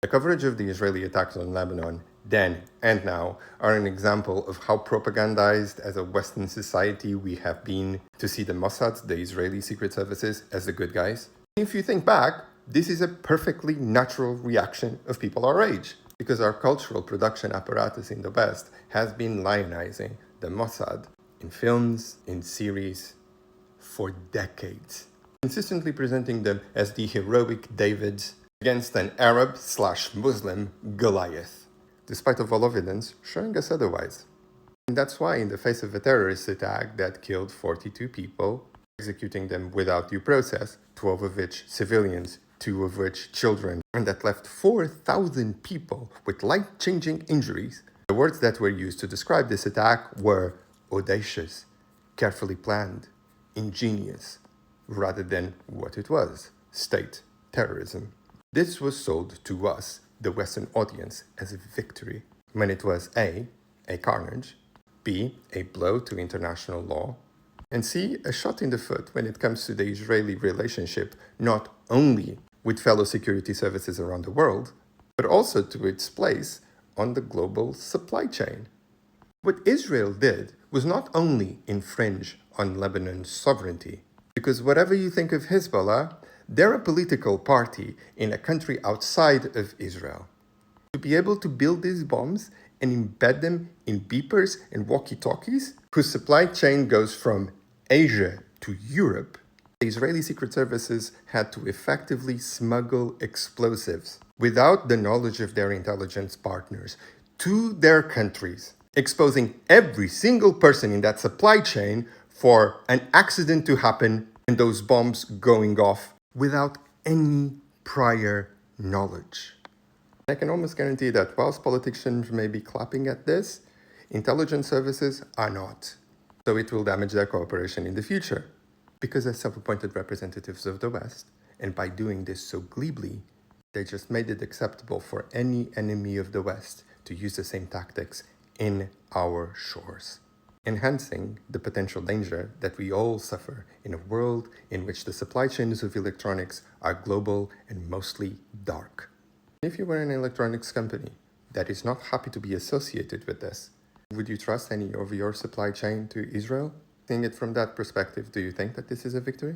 The coverage of the Israeli attacks on Lebanon, then and now, are an example of how propagandized as a Western society we have been to see the Mossad, the Israeli secret services, as the good guys. If you think back, this is a perfectly natural reaction of people our age, because our cultural production apparatus in the West has been lionizing the Mossad in films, in series, for decades, consistently presenting them as the heroic Davids against an Arab/Muslim Goliath, despite of all evidence showing us otherwise. And that's why, in the face of a terrorist attack that killed 42 people, executing them without due process, 12 of which civilians, 2 of which children, and that left 4,000 people with life-changing injuries, the words that were used to describe this attack were audacious, carefully planned, ingenious, rather than what it was, state terrorism. This was sold to us, the Western audience, as a victory, when it was A, a carnage, B, a blow to international law, and C, a shot in the foot when it comes to the Israeli relationship not only with fellow security services around the world, but also to its place on the global supply chain. What Israel did was not only infringe on Lebanon's sovereignty, because whatever you think of Hezbollah, they're a political party in a country outside of Israel. To be able to build these bombs and embed them in beepers and walkie-talkies, whose supply chain goes from Asia to Europe, the Israeli secret services had to effectively smuggle explosives without the knowledge of their intelligence partners to their countries, exposing every single person in that supply chain for an accident to happen and those bombs going off without any prior knowledge. I can almost guarantee that whilst politicians may be clapping at this, intelligence services are not. So it will damage their cooperation in the future. Because as self-appointed representatives of the West, and by doing this so glibly, they just made it acceptable for any enemy of the West to use the same tactics in our shores, enhancing the potential danger that we all suffer in a world in which the supply chains of electronics are global and mostly dark. If you were an electronics company that is not happy to be associated with this, would you trust any of your supply chain to Israel? Seeing it from that perspective, do you think that this is a victory?